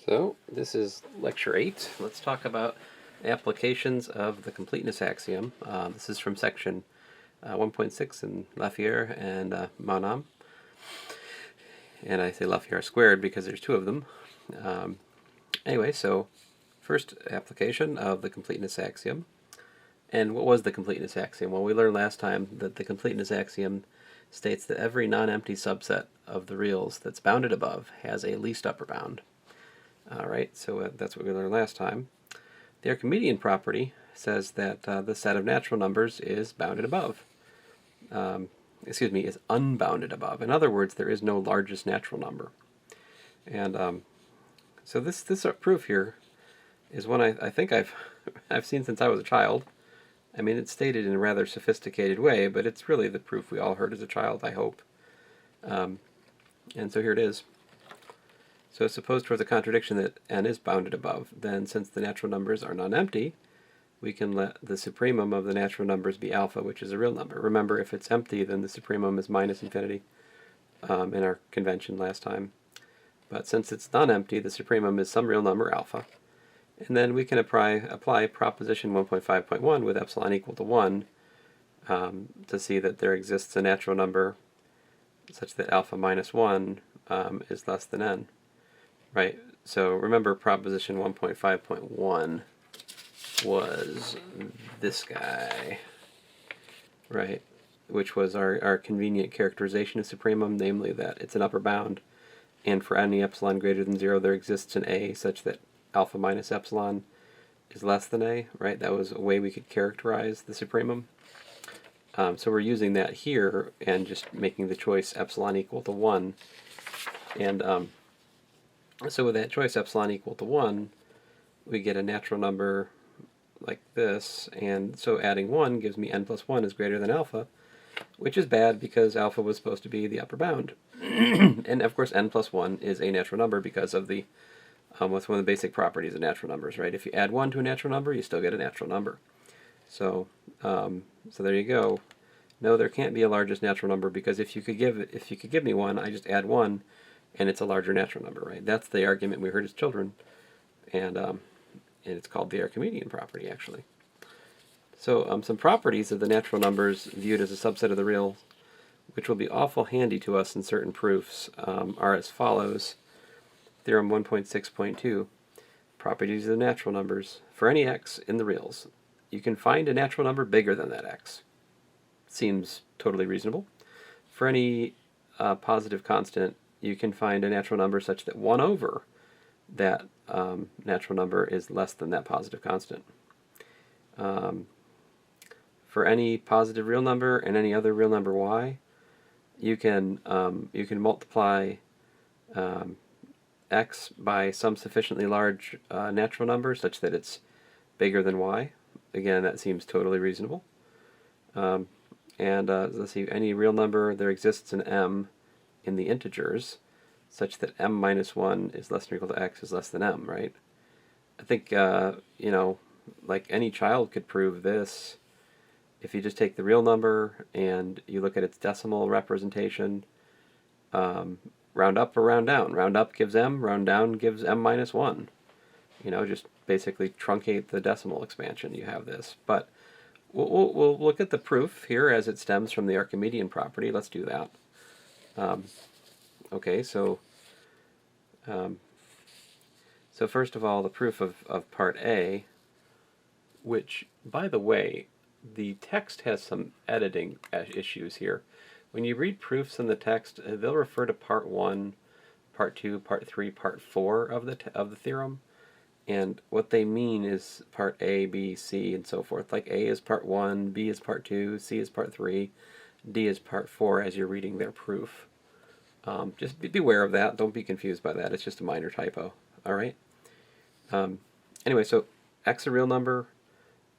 So, this is lecture 8. Let's talk about applications of the completeness axiom. This is from section 1.6 in Lafayette and Monam. And I say Lafayette squared because there's two of them. Anyway, so first application of the completeness axiom. And what was the completeness axiom? Well, we learned last time that the completeness axiom states that every non-empty subset of the reals that's bounded above has a least upper bound. Alright, so that's what we learned last time. The Archimedean property says that the set of natural numbers is bounded above. Is unbounded above. In other words, there is no largest natural number. And so this proof here is one I think I've seen since I was a child. I mean, it's stated in a rather sophisticated way, but it's really the proof we all heard as a child, I hope. And so here it is. So suppose towards a contradiction that n is bounded above, then since the natural numbers are non-empty, we can let the supremum of the natural numbers be alpha, which is a real number. Remember, if it's empty, then the supremum is minus infinity in our convention last time. But since it's non-empty, the supremum is some real number, alpha. And then we can apply proposition 1.5.1 with epsilon equal to 1 to see that there exists a natural number such that alpha minus 1 is less than n. Right, so remember proposition 1.5.1 was this guy, right, which was our convenient characterization of supremum, namely that it's an upper bound, and for any epsilon greater than 0 there exists an a such that alpha minus epsilon is less than a, right? That was a way we could characterize the supremum. So we're using that here and just making the choice epsilon equal to 1, and so with that choice epsilon equal to 1, we get a natural number like this, and so adding 1 gives me n plus 1 is greater than alpha, which is bad because alpha was supposed to be the upper bound. And of course n plus 1 is a natural number because of the what's one of the basic properties of natural numbers, right? If you add 1 to a natural number, you still get a natural number. So so there you go. No, there can't be a largest natural number because if you could give me 1, I just add 1 and it's a larger natural number, right? That's the argument we heard as children, and it's called the Archimedean property, actually. So some properties of the natural numbers viewed as a subset of the real, which will be awful handy to us in certain proofs, are as follows. Theorem 1.6.2, properties of the natural numbers. For any x in the reals, you can find a natural number bigger than that x. Seems totally reasonable. For any positive constant, you can find a natural number such that 1 over that natural number is less than that positive constant. For any positive real number and any other real number y, you can multiply x by some sufficiently large natural number such that it's bigger than y. Again, that seems totally reasonable. Let's see, any real number, there exists an m in the integers such that m minus 1 is less than or equal to x is less than m, right? I think, you know, like any child could prove this if you just take the real number and you look at its decimal representation, round up or round down. Round up gives m, round down gives m minus 1. You know, just basically truncate the decimal expansion, you have this. But we'll look at the proof here as it stems from the Archimedean property. Let's do that. Okay, so first of all, the proof of part A, which, by the way, the text has some editing issues here. When you read proofs in the text, they'll refer to part 1, part 2, part 3, part 4 of the theorem, and what they mean is part A, B, C, and so forth. Like A is part 1, B is part 2, C is part 3, D is part 4 as you're reading their proof. Just beware of that. Don't be confused by that. It's just a minor typo. All right? Anyway, so x a real number,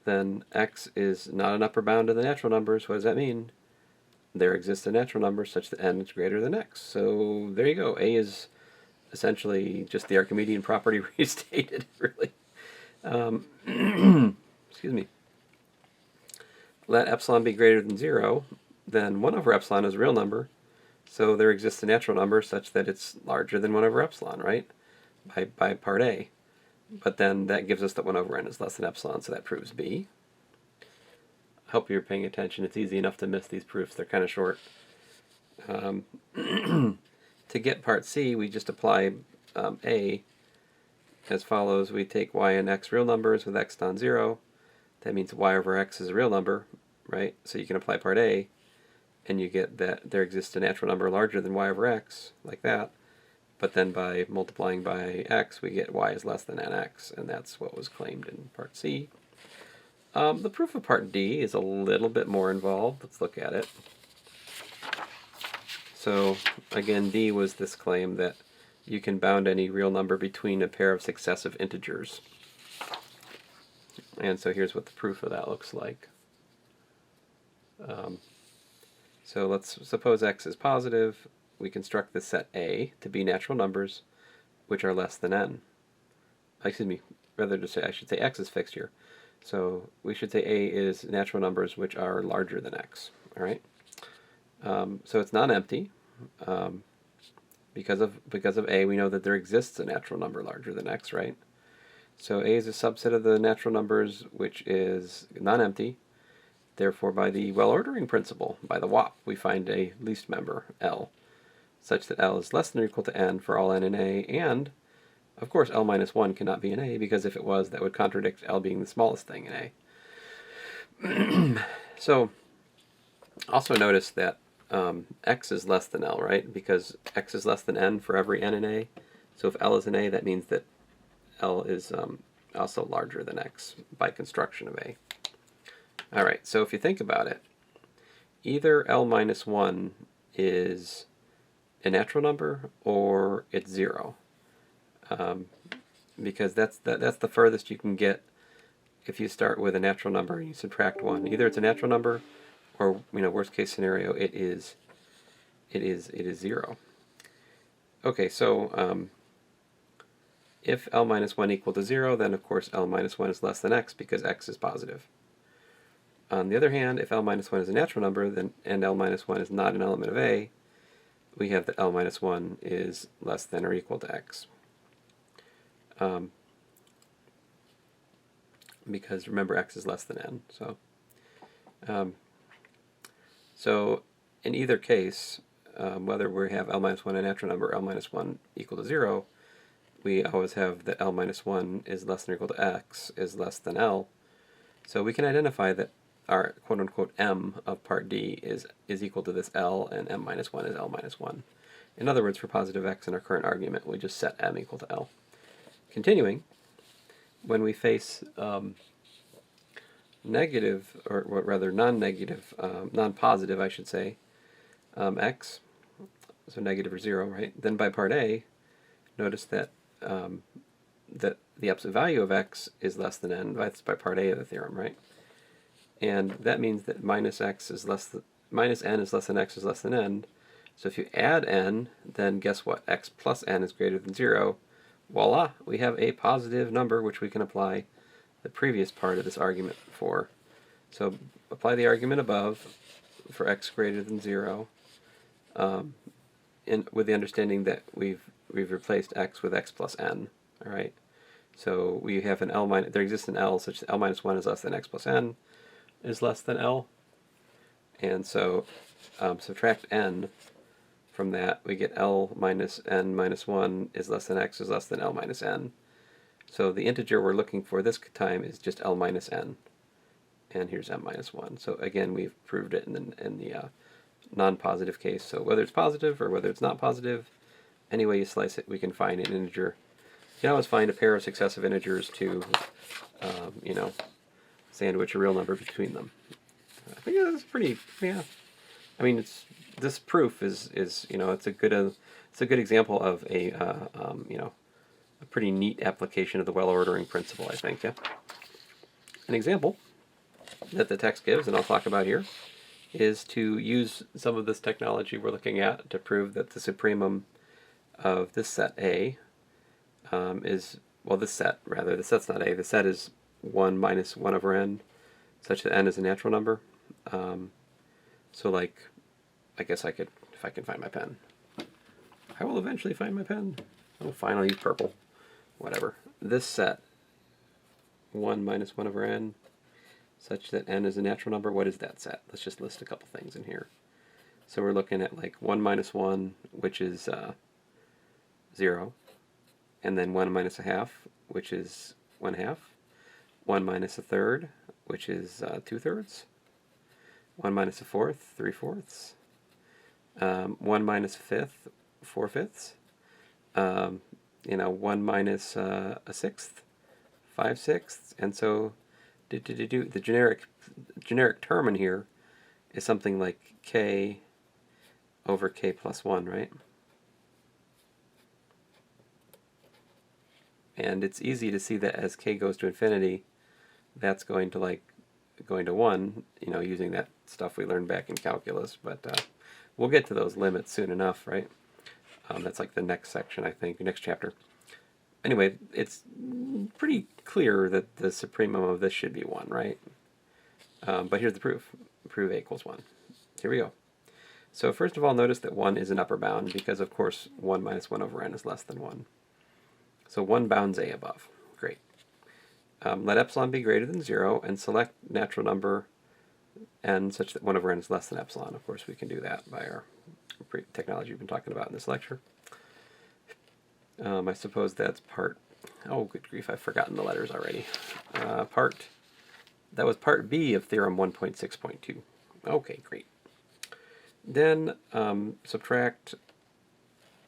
then x is not an upper bound of the natural numbers. What does that mean? There exists a natural number such that n is greater than x. So there you go. A is essentially just the Archimedean property restated, really. Excuse me. Let epsilon be greater than 0, then 1 over epsilon is a real number. So there exists a natural number such that it's larger than 1 over epsilon, right? by part A. But then that gives us that 1 over n is less than epsilon, so that proves B. I hope you're paying attention. It's easy enough to miss these proofs. They're kind of short. To get part C, we just apply A as follows. We take y and x real numbers with x non-zero. That means y over x is a real number, right? So you can apply part A, and you get that there exists a natural number larger than y over x, like that. But then by multiplying by x, we get y is less than nx, and that's what was claimed in part C. The proof of part D is a little bit more involved. Let's look at it. So again, D was this claim that you can bound any real number between a pair of successive integers. And so here's what the proof of that looks like. So let's suppose x is positive. We construct the set A to be natural numbers which are less than n. Excuse me, rather to say, I should say x is fixed here. So we should say A is natural numbers which are larger than x. All right. So it's non-empty. Because of A, we know that there exists a natural number larger than x, right? So A is a subset of the natural numbers which is non-empty. Therefore, by the well-ordering principle, by the WOP, we find a least member, L, such that L is less than or equal to n for all n in A, and, of course, L minus 1 cannot be in A, because if it was, that would contradict L being the smallest thing in A. So, also notice that x is less than L, right? Because x is less than n for every n in A. So if L is in A, that means that L is also larger than x by construction of A. All right, so if you think about it, either L minus 1 is a natural number or it's 0. Because that's the furthest you can get if you start with a natural number and you subtract 1. Either it's a natural number or, worst case scenario, it is 0. Okay, so if L minus 1 equal to 0, then of course L minus 1 is less than x because x is positive. On the other hand, if L minus 1 is a natural number, then and L minus 1 is not an element of A, we have that L minus 1 is less than or equal to x. Because remember, x is less than n. So in either case, whether we have L minus 1 a natural number or L minus 1 equal to 0, we always have that L minus 1 is less than or equal to x is less than L. So we can identify that our quote-unquote m of part D is equal to this L, and m minus 1 is L minus 1. In other words, for positive x in our current argument, we just set m equal to L. Continuing, when we face negative, or rather non-negative, non-positive, I should say, x, so negative or 0, right? Then by part A, notice that that the absolute value of x is less than n. That's by part A of the theorem, right? And that means that minus n is less than x is less than n. So if you add n, then guess what? X plus n is greater than 0. Voila, we have a positive number which we can apply the previous part of this argument for. So apply the argument above for x greater than 0, with the understanding that we've replaced x with x plus n. All right. So we have an L minus. There exists an L such that L minus 1 is less than x plus n is less than L, and so subtract n from that, we get L minus n minus 1 is less than x is less than L minus n. So the integer we're looking for this time is just L minus n, and here's m minus 1. So again, we've proved it in the non-positive case. So whether it's positive or whether it's not positive, any way you slice it, we can find an integer. You can always find a pair of successive integers to, sandwich a real number between them. I think that's pretty, yeah. I mean, this proof is it's a good example of a a pretty neat application of the well-ordering principle, I think. Yeah. An example that the text gives, and I'll talk about here, is to use some of this technology we're looking at to prove that the supremum of this set A is, well, this set, rather, the set's not A, the set is 1 minus 1 over n, such that n is a natural number. So, like, I guess I could, if I can find my pen. I will eventually find my pen. Oh, fine, I'll use purple. whatever, this set 1 minus 1 over n such that n is a natural number. What is that set? Let's just list a couple things in here. So we're looking at like 1 minus 1, which is 0, and then 1 minus a half, which is 1/2, 1 minus a third, which is 2/3, 1 minus a fourth, 3/4, 1 minus a fifth, 4/5, 1 minus a sixth, 5/6, and so the generic term in here is something like k over k plus 1, right? And it's easy to see that as k goes to infinity, that's going to 1, using that stuff we learned back in calculus, but we'll get to those limits soon enough, right? That's like the next section, I think, next chapter. Anyway, it's pretty clear that the supremum of this should be 1, right? But here's the proof. Prove a equals 1. Here we go. So first of all, notice that 1 is an upper bound because, of course, 1 minus 1 over n is less than 1. So 1 bounds a above. Great. Let epsilon be greater than 0 and select natural number n such that 1 over n is less than epsilon. Of course, we can do that by our technology we've been talking about in this lecture. I suppose that's part, oh good grief, I've forgotten the letters already. That was part B of theorem 1.6.2. Okay, great. Then subtract,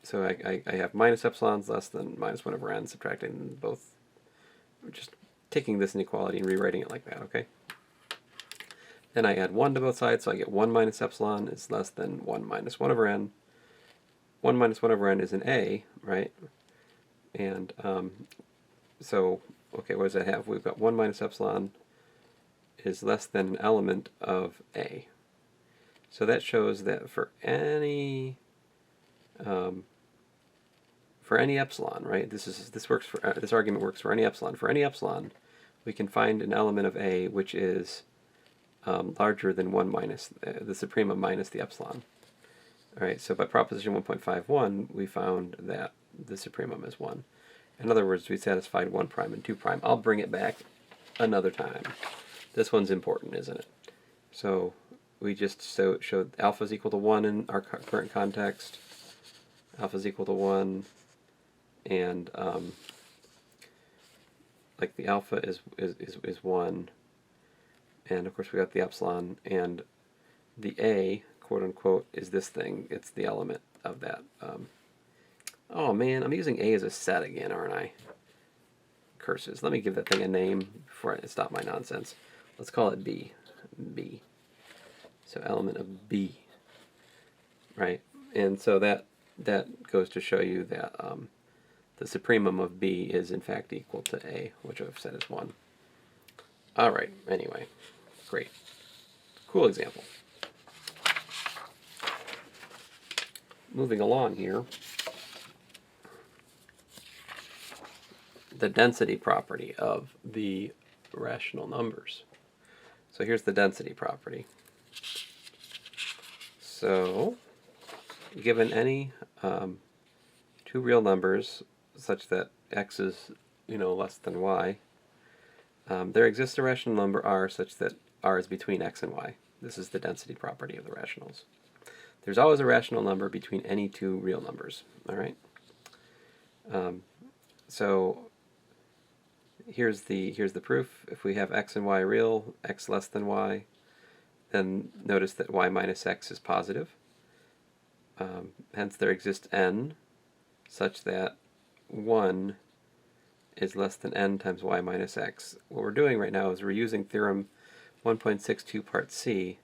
so I have minus epsilon's less than minus 1 over n, subtracting both, just taking this inequality and rewriting it like that, okay? Then I add 1 to both sides, so I get 1 minus epsilon is less than 1 minus 1 over n. 1 minus 1 over n is an a, right? And so, okay, what does that have? We've got 1 minus epsilon is less than an element of a. So that shows that for any epsilon, right? This argument works for any epsilon. For any epsilon, we can find an element of a which is larger than 1 minus the supremum minus the epsilon. All right. So by proposition 1.51, we found that the supremum is 1. In other words, we satisfied 1 prime and 2 prime. I'll bring it back another time. This one's important, isn't it? So we just showed alpha is equal to 1 in our current context. Alpha is equal to 1, and like the alpha is 1, and of course we got the epsilon, and the a, quote unquote, is this thing. It's the element of that. Oh man, I'm using a as a set again, aren't I? Curses. Let me give that thing a name before I stop my nonsense. Let's call it b. B. So element of b, right? And so that goes to show you that the supremum of b is in fact equal to a, which I've said is 1. All right. Anyway, great, cool example. Moving along here, the density property of the rational numbers. So here's the density property. So given any two real numbers such that x is less than y, there exists a rational number r such that r is between x and y. This is the density property of the rationals. There's always a rational number between any two real numbers. All right. So here's the proof. If we have x and y real, x less than y, then notice that y minus x is positive. Hence there exists n such that 1 is less than n times y minus x. What we're doing right now is we're using theorem 1.62 part C,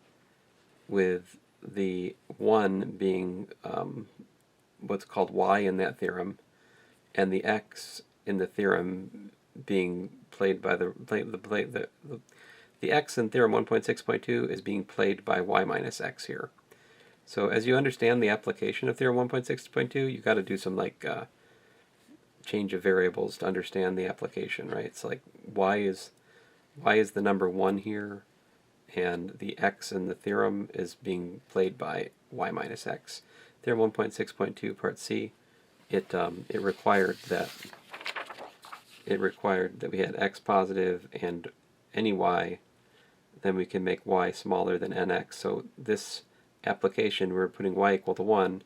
with the 1 being what's called y in that theorem, and the x in the theorem being played by the x in theorem 1.6.2 is being played by y minus x here. So as you understand the application of theorem 1.6.2, you've got to do some change of variables to understand the application, right? It's like y is the number 1 here, and the x in the theorem is being played by y minus x. Theorem 1.6.2 part C, it required that it required that we had x positive and any y, then we can make y smaller than nx. So this application, we're putting y equal to 1,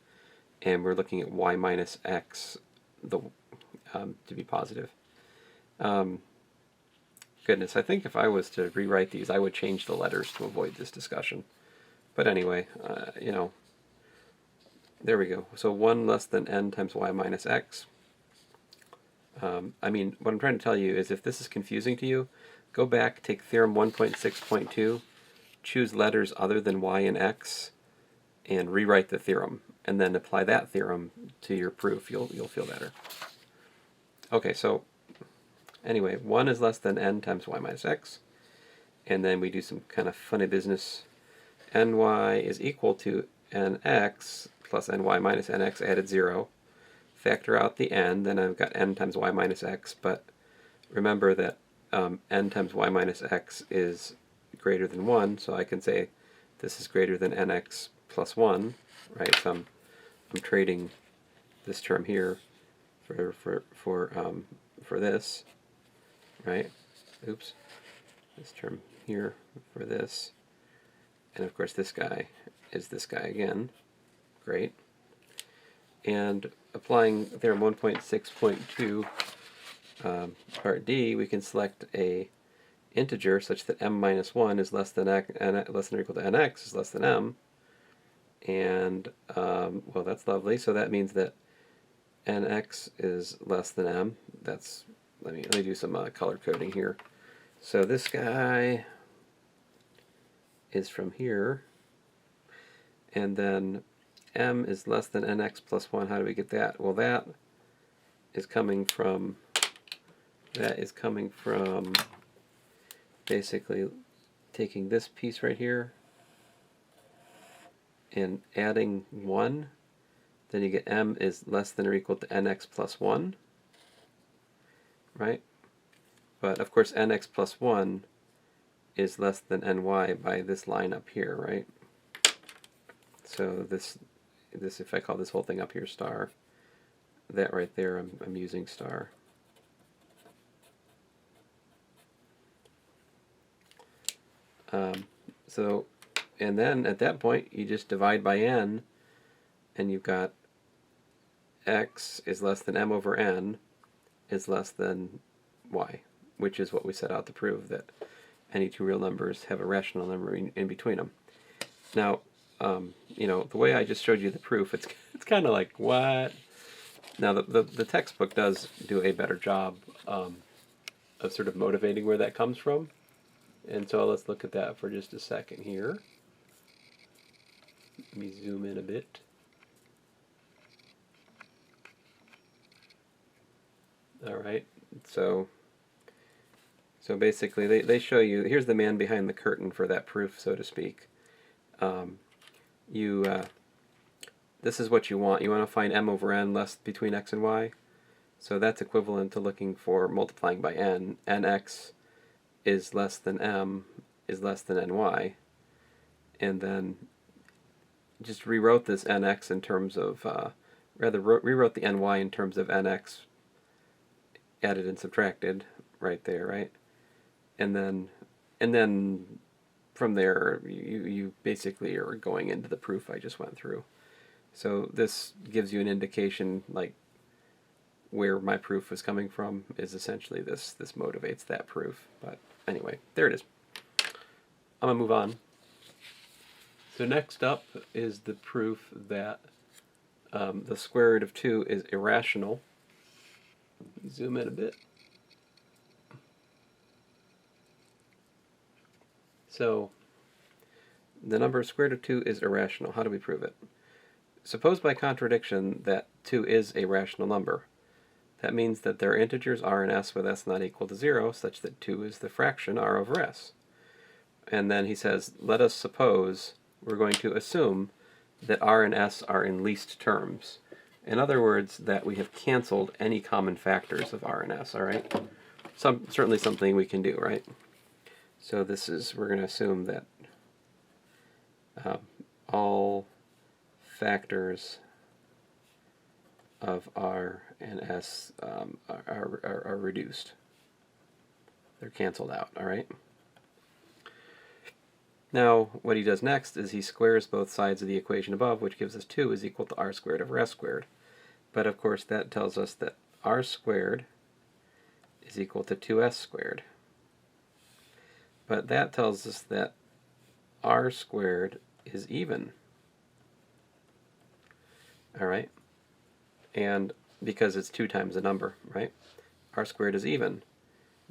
and we're looking at y minus x to be positive. Goodness, I think if I was to rewrite these, I would change the letters to avoid this discussion. But anyway, there we go. So 1 less than n times y minus x. I mean, what I'm trying to tell you is if this is confusing to you, go back, take theorem 1.6.2, choose letters other than y and x, and rewrite the theorem, and then apply that theorem to your proof. You'll feel better. Okay, so anyway, 1 is less than n times y minus x, and then we do some kind of funny business. Ny is equal to nx plus ny minus nx added 0. Factor out the n, then I've got n times y minus x, but remember that n times y minus x is greater than 1, so I can say this is greater than nx plus 1, right? So I'm trading this term here for this, right? Oops. This term here for this. And of course this guy is this guy again. Great. And applying theorem 1.6.2 part D, we can select a integer such that m minus 1 is less than or equal to nx is less than m. And well, that's lovely. So that means that nx is less than m. That's let me do some color coding here. So this guy is from here, and then m is less than nx plus 1. How do we get that? Well, that is coming from basically taking this piece right here and adding 1. Then you get m is less than or equal to nx plus 1, right? But of course nx plus 1 is less than ny by this line up here, right? So this if I call this whole thing up here star, that right there I'm using star. So, and then at that point you just divide by n, and you've got x is less than m over n is less than y, which is what we set out to prove, that any two real numbers have a rational number in between them. Now, you know, the way I just showed you the proof, it's kind of like, what? Now, the textbook does do a better job of sort of motivating where that comes from. And so let's look at that for just a second here. Let me zoom in a bit. All right, so basically they show you, here's the man behind the curtain for that proof, so to speak. This is what you want. You want to find m over n less between x and y. So that's equivalent to looking for multiplying by n. nx is less than m is less than ny. And then just rewrote this nx in terms of, rewrote the ny in terms of nx added and subtracted right there, right? And then from there you basically are going into the proof I just went through. So this gives you an indication, like, where my proof is coming from is essentially this motivates that proof. But anyway, there it is. I'm gonna move on. So next up is the proof that the square root of 2 is irrational. Zoom in a bit. So the number square root of 2 is irrational. How do we prove it? Suppose by contradiction that 2 is a rational number. That means that there are integers r and s with s not equal to 0, such that 2 is the fraction r over s. And then he says, let us suppose, we're going to assume that r and s are in least terms. In other words, that we have canceled any common factors of r and s, all right? Certainly something we can do, right? So this is, we're going to assume that all factors of r and s are reduced. They're canceled out, all right? Now, what he does next is he squares both sides of the equation above, which gives us 2 is equal to r squared over s squared. But of course, that tells us that r squared is equal to 2s squared. But that tells us that r squared is even. All right? And because it's 2 times the number, right? R squared is even.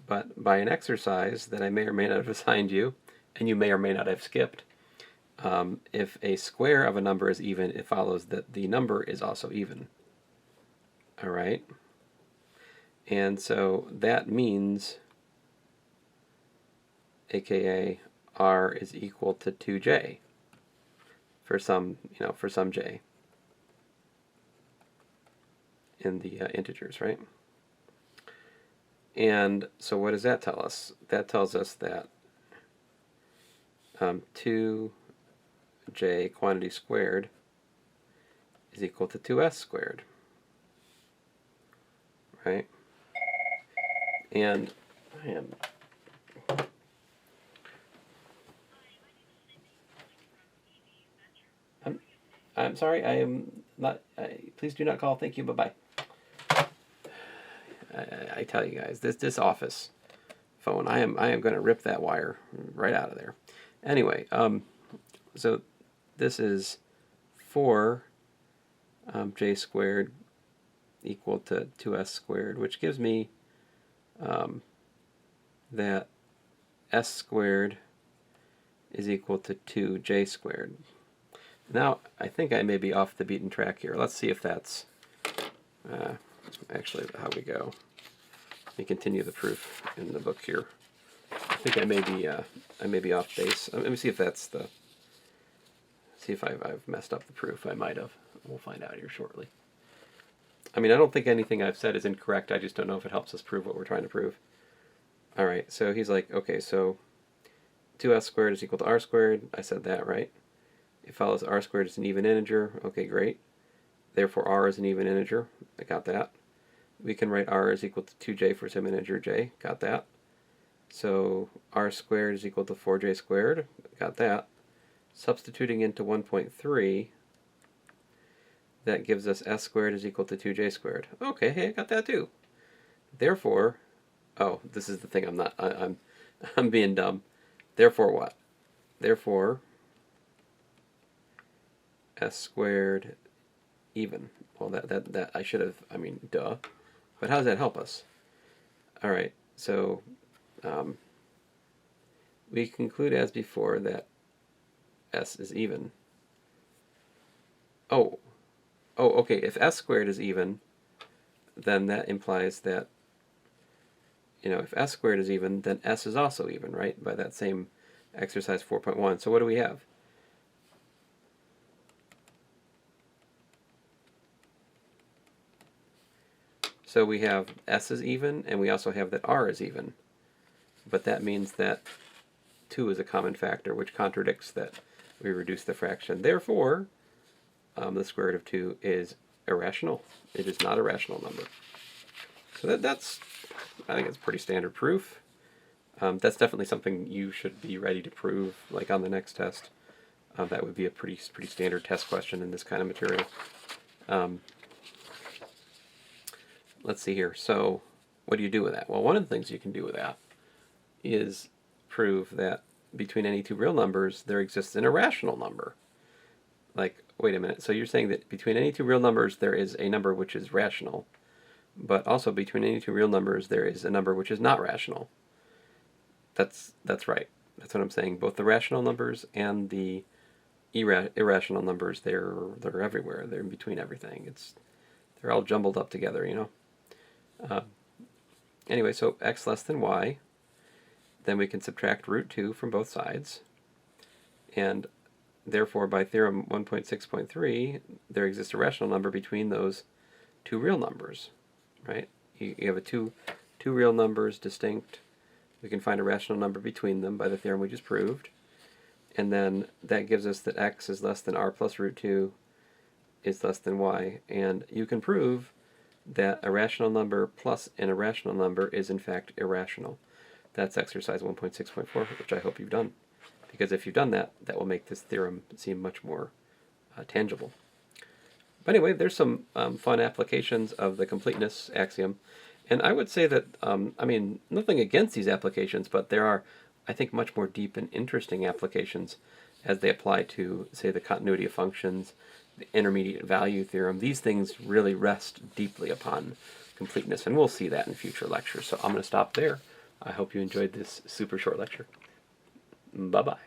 But by an exercise that I may or may not have assigned you, and you may or may not have skipped, if a square of a number is even, it follows that the number is also even. All right? And so that means, aka r is equal to 2j for some, for some j in the integers, right? And so what does that tell us? That tells us that 2j quantity squared is equal to 2s squared, right? And I'm sorry, I am not, please do not call, thank you, bye-bye. I tell you guys, this office phone, I am going to rip that wire right out of there. Anyway, so this is 4 j squared equal to 2s squared, which gives me that s squared is equal to 2j squared. Now, I think I may be off the beaten track here. Let's see if that's actually how we go. Let me continue the proof in the book here. I think I may be off base. Let me see if that's the. See if I've messed up the proof. I might have. We'll find out here shortly. I mean, I don't think anything I've said is incorrect. I just don't know if it helps us prove what we're trying to prove. All right. So he's like, okay, so 2s squared is equal to r squared. I said that, right? It follows r squared is an even integer. Okay, great. Therefore, r is an even integer. I got that. We can write r is equal to 2j for some integer j. Got that. So r squared is equal to 4j squared. Got that. Substituting into 1.3, that gives us s squared is equal to 2j squared. Okay, hey, I got that too. Therefore, oh, this is the thing I'm being dumb. Therefore what? Therefore, s squared even. Well, that I should have, I mean, duh. But how does that help us? All right, so we conclude as before that s is even. Oh, okay, if s squared is even, then that implies that, if s squared is even, then s is also even, right? By that same exercise 4.1. So what do we have? So we have s is even, and we also have that r is even. But that means that 2 is a common factor, which contradicts that we reduce the fraction. Therefore, the square root of 2 is irrational. It is not a rational number. So I think it's pretty standard proof. That's definitely something you should be ready to prove, like on the next test. That would be a pretty standard test question in this kind of material. Let's see here. So what do you do with that? Well, one of the things you can do with that is prove that between any two real numbers, there exists an irrational number. Like, wait a minute, so you're saying that between any two real numbers, there is a number which is rational, but also between any two real numbers, there is a number which is not rational. That's right. That's what I'm saying. Both the rational numbers and the irrational numbers, they're everywhere. They're in between everything. They're all jumbled up together, Anyway, so x less than y, then we can subtract root 2 from both sides, and therefore by theorem 1.6.3, there exists a rational number between those two real numbers, right? You have two real numbers distinct. We can find a rational number between them by the theorem we just proved, and then that gives us that x is less than r plus root 2, is less than y, and you can prove that a rational number plus an irrational number is in fact irrational. That's exercise 1.6.4, which I hope you've done. Because if you've done that, that will make this theorem seem much more tangible. But anyway, there's some fun applications of the completeness axiom. And I would say that, I mean, nothing against these applications, but there are, I think, much more deep and interesting applications as they apply to, say, the continuity of functions, the intermediate value theorem. These things really rest deeply upon completeness, and we'll see that in future lectures. So I'm going to stop there. I hope you enjoyed this super short lecture. Bye-bye.